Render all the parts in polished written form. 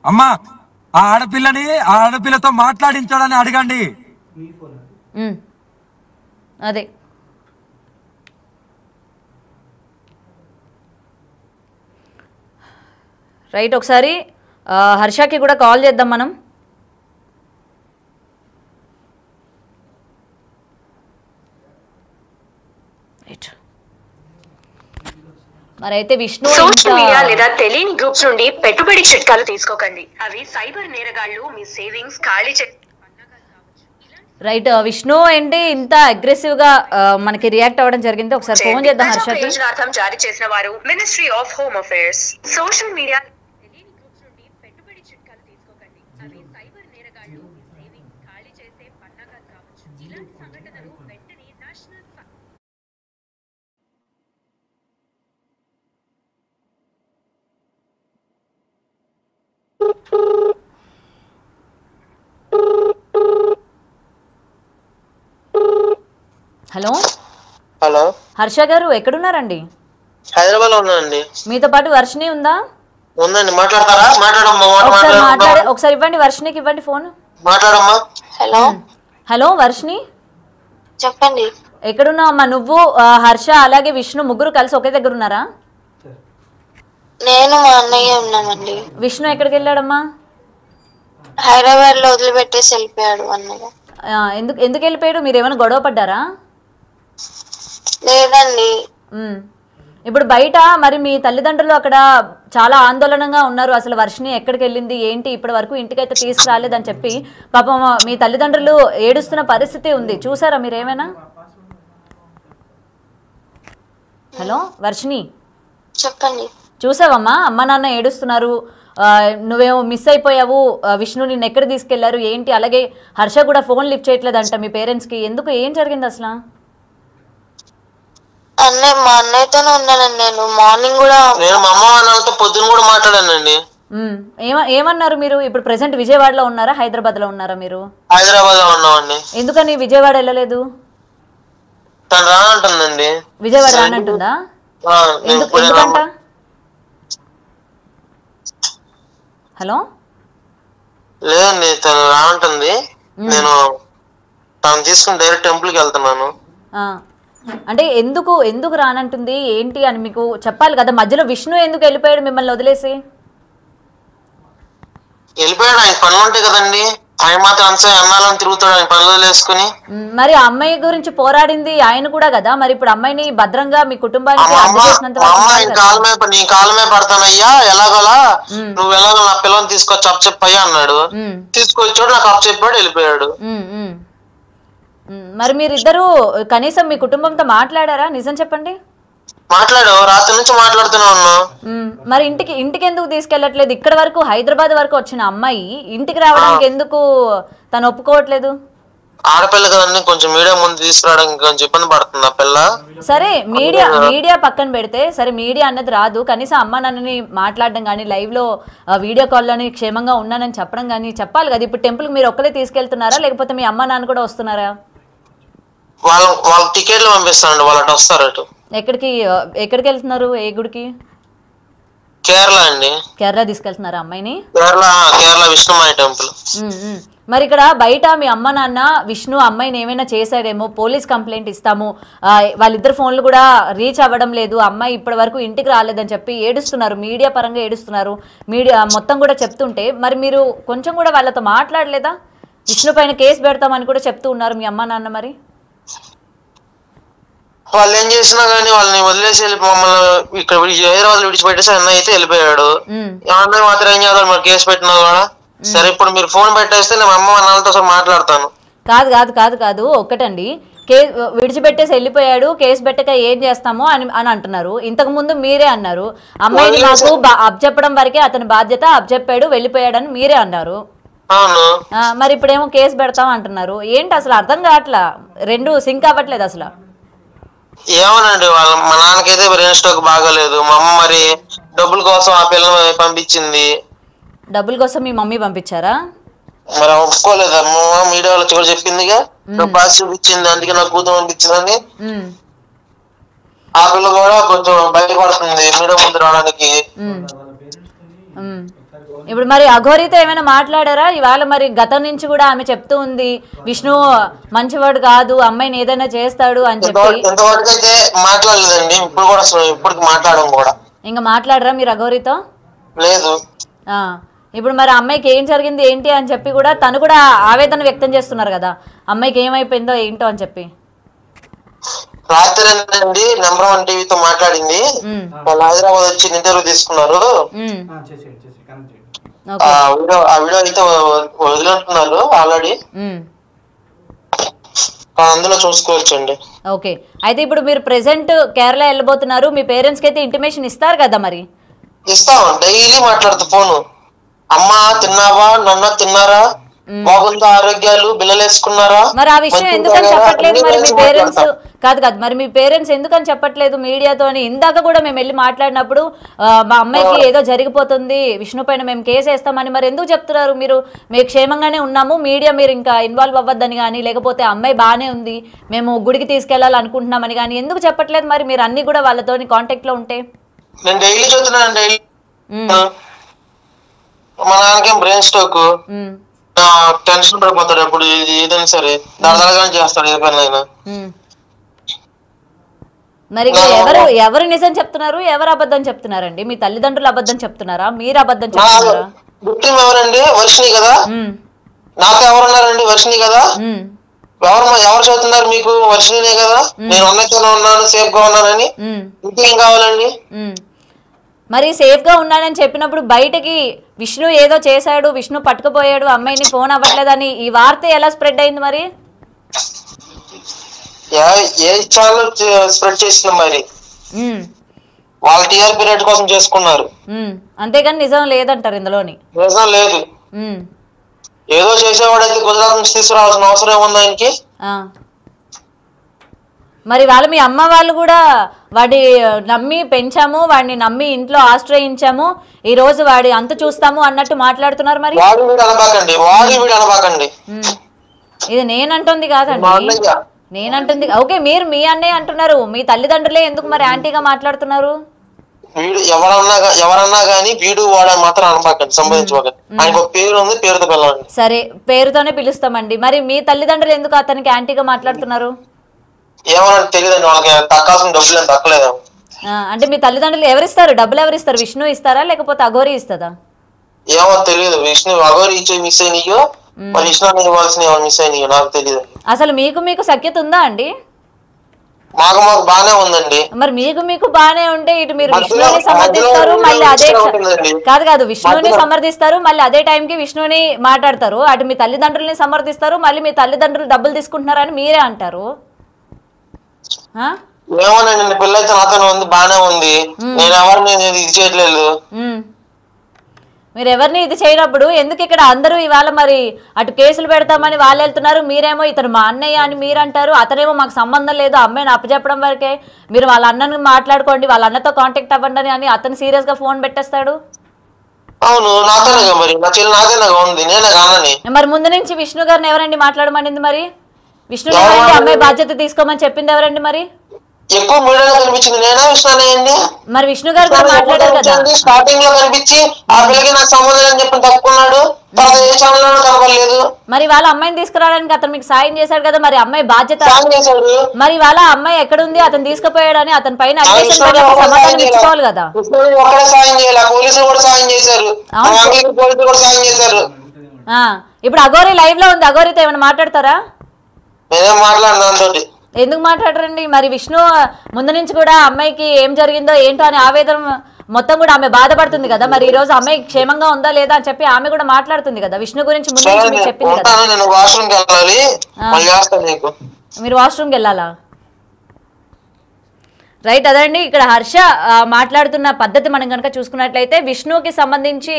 అమ్మా ఆ ఆడపిల్లతో మాట్లాడించాలని అడగండి. అదే రైట్. ఒకసారి హర్షకి కూడా కాల్ చేద్దాం మనం. మరి అయితే విష్ణు సోషల్ మీడియా లేదా తెలియని గ్రూప్స్ నుండి పెట్టుబడి చిట్కాలు తీసుకోకండి. అవి సైబర్ నేరగాళ్లు మీ సేవింగ్స్ ఖాళీ చేసి. రైట్. విష్ణు ఏంటి ఇంత అగ్రెసివ్ గా మనకి రియాక్ట్ అవ్వడం జరిగింది? ఒకసారి ఫోన్ చేద్దాం హర్షకి. ప్రయోజనార్థం జారీ చేసిన వారు ministry of home affairs. Social media తెలియని గ్రూప్స్ నుండి పెట్టుబడి చిట్కాలు తీసుకోకండి. అవి సైబర్ నేరగాళ్లు మీ సేవింగ్స్ ఖాళీ చేసే పన్నాగాలు కావచ్చు. ఇలాంటి సంఘటనలు వెంటనే నేషనల్. హలో హలో హర్ష గారు ఎక్కడున్నారండి? హైదరాబాద్ లో ఉన్నానండి. మీతో పాటు వర్షిని ఉందా? ఉందండి. మాట్లాడతారా? ఒకసారి ఇవ్వండి, వర్షినికి ఇవ్వండి ఫోన్. మాట్లాడమ్మా. హలో హలో వర్షిని చెప్పండి. ఎక్కడున్నావు అమ్మా? నువ్వు హర్ష అలాగే విష్ణు ముగ్గురు కలిసి ఒకే దగ్గర ఉన్నారా? నేను మా అన్నయ్య ఉన్నామండి. విష్ణు ఎక్కడికి వెళ్ళాడమ్మా? హైదరాబాద్ లో వదిలిపెట్టేసి వెళ్ళిపోయాడు అన్నయ్య. ఎందుకు వెళ్ళిపోయాడు? మీరు ఏమైనా గొడవ పడ్డారా? లేదండి. ఇప్పుడు బయట మరి మీ తల్లిదండ్రులు అక్కడ చాలా ఆందోళనగా ఉన్నారు. అసలు వర్షిని ఎక్కడికి వెళ్ళింది ఏంటి, ఇప్పటి వరకు ఇంటికైతే తీసుకురాలేదని చెప్పి పాపం మీ తల్లిదండ్రులు ఏడుస్తున్న పరిస్థితి ఉంది. చూసారా మీరు ఏమైనా? హలో వర్షిని చెప్పండి. చూసావమ్మా అమ్మ నాన్న ఏడుస్తున్నారు, నువ్వేమో మిస్ అయిపోయావు, విష్ణు నిన్ను ఎక్కడ తీసుకెళ్లారు ఏంటి? అలాగే హర్ష కూడా ఫోన్ లిఫ్ట్ చేయట్లేదంట మీ పేరెంట్స్కి. ఎందుకు, ఏం జరిగింది అసలు? మా అన్నయ్యతోనే ఉన్నానండి. నేను మార్నింగ్ కూడా మా అమ్మ వాళ్ళతో పొద్దున కూడా మాట్లాడానండి. ఏమన్నారు మీరు? ఇప్పుడు ప్రెసెంట్ విజయవాడలో ఉన్నారా, హైదరాబాద్ లో ఉన్నారా మీరు? హైదరాబాద్ లో ఉన్నామండి. ఎందుకని విజయవాడ వెళ్ళలేదు? తను రానంటుందండి. విజయవాడ రానంటుందా? ఎందుకంట? హలో లేదండి, తను రానంటుంది. నేను తను తీసుకుని డైరెక్ట్ టెంపుల్కి వెళ్తున్నాను. అంటే ఎందుకు రానంటుంది ఏంటి అని మీకు చెప్పాలి కదా. మధ్యలో విష్ణు ఎందుకు వెళ్ళిపోయాడు మిమ్మల్ని వదిలేసి? వెళ్ళిపోయాడు, ఆయన పనులు ఉంటాయి కదండి. ఆయన మాత్రం అన్నాలని తిరుగుతాడు ఆయన పనులు వదిలేసుకుని. మరి ఆ అమ్మాయి గురించి పోరాడింది ఆయన కూడా కదా. మరి ఇప్పుడు అమ్మాయిని భద్రంగా మీ కుటుంబానికి నీ కాళ్ళ మీద పడతానయ్యా, ఎలాగోలా నువ్వు ఎలాగో నా పిల్లల్ని తీసుకొచ్చి అప్ చెప్పయ్యా అన్నాడు. తీసుకొచ్చాడు, నాకు అప్ చెప్పాడు, వెళ్ళిపోయాడు. మరి మీరిద్దరు కనీసం మీ కుటుంబంతో మాట్లాడారా? నిజం చెప్పండి. మాట్లాడావు, రాత్రి నుంచి మాట్లాడుతూనే ఉన్నావు. మరి ఇంటికి ఎందుకు తీసుకెళ్లట్లేదు? ఇక్కడ వరకు హైదరాబాద్ వరకు వచ్చిన అమ్మాయి ఇంటికి రావడానికి ఎందుకు తను ఒప్పుకోవట్లేదు? ఆడపిల్ల కదండి, కొంచెం మీడియా ముందు తీసుకురావడానికి కొంచెం ఇబ్బంది పడుతుంది ఆ పిల్ల. సరే మీడియా పక్కన పెడితే, సరే మీడియా అన్నది రాదు, కనీసం అమ్మ నాన్నని మాట్లాడడం కానీ, లైవ్ లో వీడియో కాల్లోని క్షేమంగా ఉన్నానని చెప్పడం కానీ చెప్పాలి కదా. ఇప్పుడు టెంపుల్ మీరు ఒక్కరే తీసుకెళ్తున్నారా, లేకపోతే మీ అమ్మ నాన్న కూడా వస్తున్నారా? వాళ్ళ టికెట్లు పంపిస్తానండి, వాళ్ళు అటు వస్తారు. అటు ఎక్కడికి వెళ్తున్నారు? ఏ గుడికి? కేరళ అండి. కేరళ తీసుకెళ్తున్నారా అమ్మాయిని? కేరళ విష్ణుమాయ టెంపుల్. మరి ఇక్కడ బయట మీ అమ్మ నాన్న విష్ణు అమ్మాయిని ఏమైనా చేశాడేమో, పోలీస్ కంప్లైంట్ ఇస్తాము, వాళ్ళిద్దరు ఫోన్లు కూడా రీచ్ అవ్వడం లేదు, అమ్మాయి ఇప్పటి వరకు ఇంటికి రాలేదని చెప్పి ఏడుస్తున్నారు, మీడియా పరంగా ఏడుస్తున్నారు, మీడియా మొత్తం కూడా చెప్తుంటే మరి మీరు కొంచెం కూడా వాళ్ళతో మాట్లాడలేదా? విష్ణు పైన కేసు పెడతామని కూడా చెప్తూ ఉన్నారు మీ అమ్మ నాన్న. మరి వాళ్ళు ఏం చేసినా గానీ వాళ్ళని వదిలేసి మమ్మల్ని ఇక్కడ హైదరాబాద్ విడిచిపెట్టేసి అన్న అయితే వెళ్ళిపోయాడు. అన్నయ్య మాత్రం ఏం చేద్దాం, మరి కేసు పెట్టినా కూడా. సరే ఇప్పుడు మీరు ఫోన్ పెట్టేస్తే నేను అమ్మ నాన్నతో మాట్లాడతాను. కాదు ఒక్కటండి, విడిచిపెట్టేసి వెళ్ళిపోయాడు, కేసు పెట్టక ఏం చేస్తామో అని అంటున్నారు. ఇంతకు ముందు మీరే అన్నారు అమ్మాయిని నాకు అబ్జెప్పడం వరకే అతని బాధ్యత, అబ్జెప్పాడు వెళ్ళిపోయాడని మీరే అన్నారు. మరి ఇప్పుడేమో కేసు పెడతాం అంటున్నారు. ఏంటి అసలు అర్థం కావట్లా, రెండు సింక్ అవ్వట్లేదు అసలు. ఏమోనండి, మా నాన్నకైతే బ్రెయిన్ స్ట్రోక్ బాగాలేదు. మా అమ్మ మరి డబ్బుల కోసం ఆ పిల్లని పంపించింది. డబ్బుల కోసం మీ మమ్మీ పంపించారా? మరి ఒప్పుకోలేదు అమ్మ, మీడియా వాళ్ళు కూడా చెప్పిందిగా డబ్బు ఆశ చూపించింది, అందుకే నా కూతురు పంపించిందని. ఆ పిల్ల కూడా కొంచెం భయపడుతుంది మీడియా ముందు రావడానికి. ఇప్పుడు మరి అఘోరితో ఏమైనా మాట్లాడారా ఇవాళ? మరి గతం నుంచి కూడా ఆమె చెప్తూ ఉంది విష్ణు మంచివాడు కాదు, అమ్మాయిని ఏదైనా చేస్తాడు అని చెప్పి. ఇంతవరకు అయితే మాట్లాడలేదండి. ఇప్పుడు కూడా ఇప్పటికి మాట్లాడడం కూడా. ఇంకా మాట్లాడరా మీరు అఘోరితో? లేదు. ఇప్పుడు మరి అమ్మాయికి ఏం జరిగింది ఏంటి అని చెప్పి కూడా తను కూడా ఆవేదన వ్యక్తం చేస్తున్నారు కదా, అమ్మాయికి ఏమైపోయిందో ఏంటో అని చెప్పి. రాత్రి అండి నెంబర్ 1 టీవీతో మాట్లాడింది. వాళ్ళు హైదరాబాద్ వచ్చి ఇంటర్వ్యూ తీసుకున్నారు. ఆ వీడియో అయితే వదిలినట్టున్నారు ఆల్రెడీ, అందులో చూసుకోవచ్చండి. ఓకే, అయితే ఇప్పుడు మీరు ప్రెసెంట్ కేరళ వెళ్ళబోతున్నారు, మీ పేరెంట్స్ కి అయితే ఇంటిమేషన్ ఇస్తారు కదా? మరి ఇస్తాం, డైలీ మాట్లాడుతూ ఫోను. అమ్మా తిన్నావా, నన్న తిన్నారా, బాగుందా, ఆరోగ్యాలు, బిల్లలు వేసుకున్నారా, మరి ఆ విషయం ఎందుకని చెప్పట్లేదు మరి మీ పేరెంట్స్? కాదు మరి మీ పేరెంట్స్ ఎందుకని చెప్పట్లేదు మీడియాతో? ఇందాక కూడా మేము వెళ్ళి మాట్లాడినప్పుడు మా అమ్మాయికి ఏదో జరిగిపోతుంది, విష్ణు పైన మేము కేసు వేస్తామని. మరి ఎందుకు చెప్తున్నారు మీరు? మేము క్షేమంగానే ఉన్నాము, మీడియా మీరు ఇంకా ఇన్వాల్వ్ అవ్వద్దని కానీ, లేకపోతే అమ్మాయి బాగానే ఉంది మేము గుడికి తీసుకెళ్లాలి అనుకుంటున్నామని కానీ ఎందుకు చెప్పట్లేదు? మరి మీరు అన్ని కూడా వాళ్ళతో కాంటాక్ట్ లో ఉంటే. నేను డైలీ చూస్తున్నాను, డైలీ. మా నాన్నకేం బ్రెయిన్ స్ట్రోక్, టెన్షన్ పడిపోతాడు ఎప్పుడు ఏదైనా సరే, దడదడగా చేస్తాడు ఏ పని అయినా. మరి ఎవరు నిజం చెప్తున్నారు, ఎవరు అబద్ధం చెప్తున్నారండి? మీ తల్లిదండ్రులు అబద్ధం చెప్తున్నారా, మీరు అబద్ధం చెప్తున్నారా? విక్టిమ్ ఎవరండి? వర్షిణి కదా. నాతో ఎవరున్నారండి? వర్షిణి కదా. ఎవరు చదువుతున్నారు మీకు? వర్షిణినే కదా. నేను ఉన్నతనే ఉన్నాను, సేఫ్ గా ఉన్నానని. ఇంకేం కావాలండి? మరి సేఫ్ గా ఉన్నానని చెప్పినప్పుడు బయటకి విష్ణు ఏదో చేశాడు, విష్ణు పట్టుకుపోయాడు, అమ్మాయిని ఫోన్ అవ్వట్లేదని ఈ వార్త ఎలా స్ప్రెడ్ అయింది? మరి ఏ ఛానల్ స్ప్రెడ్ చేసింది? మరి వాళ్ళ టీఆర్పీ రేట్ కోసం చేసుకున్నారు, అంతేగాని నిజం లేదంటారు ఇందులోని? నిజం లేదు. ఏదో చేసేవాడైతే గుజరాత్ నుంచి తీసుకురావాల్సిన అవసరం ఏముంది ఆయనకి? మరి వాళ్ళు మీ అమ్మ వాళ్ళు కూడా వాడి నమ్మి పెంచాము, వాడిని నమ్మి ఇంట్లో ఆశ్రయించాము, ఈ రోజు వాడి అంత చూస్తాము అన్నట్టు మాట్లాడుతున్నారు. మరి ఇది నేనంటుంది కాదండి, నేనంటుంది. ఓకే, మీరు మీ అన్నయ్య అంటున్నారు, మీ తల్లిదండ్రులే ఎందుకు మరి యాంటీగా మాట్లాడుతున్నారు? ఎవరన్నా గానీ వీడు వాడే మాత్రం అనబాకండి, సంబంధించుకోకండి. ఆయనకు పేరు ఉంది, పేరుతో పిలవండి. సరే, పేరుతోనే పిలుస్తామండి. మరి మీ తల్లిదండ్రులు ఎందుకు అతనికి యాంటీగా మాట్లాడుతున్నారు? ఏమన్నా తెలియదండి, వాళ్ళకి తక్కాల్సిన డబ్బులు ఏం తక్కలేదు. అంటే మీ తల్లిదండ్రులు ఎవరిస్తారు డబ్బులు? ఎవరిస్తారు? విష్ణు ఇస్తారా లేకపోతే అఘోరి ఇస్తుందా? ఏమో తెలియదు. విష్ణు అఘోరి ఇచ్చే మిస్ అయినయో, మరి విష్ణు ఇవ్వాల్సిన మిస్ అయినయో నాకు తెలియదు. అసలు మీకు సఖ్యత ఉందా అండి? మాకు బానే ఉందండి. మరి మీకు బానే ఉంటే ఇటు మీరు విష్ణుని సమర్థిస్తారు, మళ్ళీ అదే కాదు విష్ణుని సమర్థిస్తారు, మళ్ళీ అదే టైంకి విష్ణుని మాట్లాడతారు. అటు మీ తల్లిదండ్రులని సమర్థిస్తారు, మళ్ళీ మీ తల్లిదండ్రులు డబ్బులు తీసుకుంటున్నారని మీరే అంటారు. ఏమోనండి, పిల్ల అయితే నాతోనే ఉంది, బానే ఉంది. నేను ఎవరిని ఇది చేయట్లేదు. మీరు ఎవరిని ఇది చేయనప్పుడు ఎందుకు ఇక్కడ అందరూ ఇవాళ మరి అటు కేసులు పెడతామని వాళ్ళు వెళ్తున్నారు, మీరేమో ఇతను మా అన్నయ్య అని మీరు అంటారు, అతనేమో మాకు సంబంధం లేదు అమ్మాయిని అప్పచెప్పడం వరకే, మీరు వాళ్ళ అన్నని మాట్లాడుకోండి, వాళ్ళ అన్నతో కాంటాక్ట్ అవ్వండి అని అతను సీరియస్ గా ఫోన్ పెట్టేస్తాడు. అవును, నాతోనే మరి నా చెల్లి నాతోనే ఉంది, నేనే కానని. మరి ముందు నుంచి విష్ణు గారిని ఎవరండి మాట్లాడమనింది? మరి విష్ణు అమ్మాయి బాధ్యత తీసుకోమని చెప్పింది ఎవరండి? మరి ఎక్కువ మీడియాలో కనిపించింది నేనా విష్ణునే? మరి విష్ణు గారు మాట్లాడారు కదా స్టార్టింగ్ లో కనిపించి ఆ పిల్లకి నాకు సంబంధం అని చెప్పి తప్పుకున్నాడు, తర్వాత ఏ ఛానల్ లోనూ కనపడలేదు. మరి వాళ్ళ అమ్మాయిని తీసుకురావడానికి అతను మీకు సాయం చేశాడు కదా, మరి అమ్మాయి బాధ్యత మరి వాళ్ళ అమ్మాయి ఎక్కడుంది, అతను తీసుకుపోయాడని అతని పైన సమాధానం ఇచ్చుకోవాలి కదా. ఒక్కడే సాయం చేయాలి, పోలీసులు కూడా సాయం చేశారు, పోలీసులు కూడా సాయం చేశారు. ఇప్పుడు అఘోరి లైవ్ లో ఉంది, అఘోరితో ఏమైనా మాట్లాడతారా? నేనేం మాట్లాడినా దాంతో. ఎందుకు మాట్లాడరండి? మరి విష్ణు ముందు నుంచి కూడా అమ్మాయికి ఏం జరిగిందో ఏంటో అని ఆవేదన మొత్తం కూడా ఆమె బాధపడుతుంది కదా, మరి ఈ రోజు అమ్మాయి క్షేమంగా ఉందా లేదా అని చెప్పి ఆమె కూడా మాట్లాడుతుంది కదా, విష్ణు గురించి ముందు నుంచి మీకు చెప్పింది కదా. మీరు వాష్రూమ్కి వెళ్ళాలా? రైట్, అదండి ఇక్కడ హర్ష మాట్లాడుతున్న పద్ధతి మనం కనుక చూసుకున్నట్లయితే విష్ణుకి సంబంధించి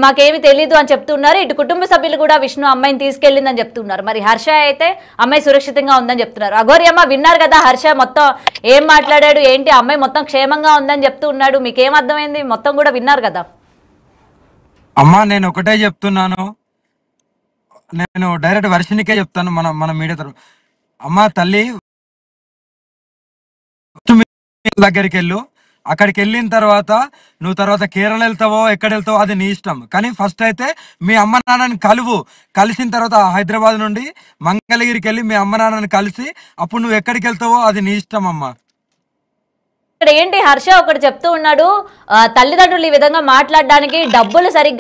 మాకేమి తెలీదు అని చెప్తున్నారు, ఇటు కుటుంబ సభ్యులు కూడా విష్ణు అమ్మాయిని తీసుకెళ్ళిందని చెప్తున్నారు. మరి హర్ష అయితే అమ్మాయి సురక్షితంగా ఉందని చెప్తున్నారు. అఘోరి అమ్మ విన్నారు కదా హర్ష మొత్తం ఏం మాట్లాడాడు ఏంటి, అమ్మాయి మొత్తం క్షేమంగా ఉందని చెప్తూ ఉన్నాడు, మీకేం అర్థమైంది? మొత్తం కూడా విన్నారు కదా. అమ్మా నేను ఒకటే చెప్తున్నాను, నేను డైరెక్ట్ వర్షినికే చెప్తాను, మన మీడియా తరఫు. అమ్మ తల్లి దగ్గరికి వెళ్ళు, అక్కడికి వెళ్ళిన తర్వాత నువ్వు తర్వాత కేరళ వెళ్తావో ఎక్కడ వెళ్తావో అది నీ ఇష్టం. కానీ ఫస్ట్ అయితే మీ అమ్మ నాన్నని కలిసిన తర్వాత హైదరాబాద్ నుండి మంగళగిరికి వెళ్ళి మీ అమ్మ నాన్నని కలిసి అప్పుడు నువ్వు ఎక్కడికి వెళ్తావో అది నీ ఇష్టం అమ్మా. ఇక్కడ ఏంటి హర్ష ఒకటి చెప్తూ ఉన్నాడు, తల్లిదండ్రులు ఈ విధంగా మాట్లాడడానికి డబ్బులు సరిగ్గా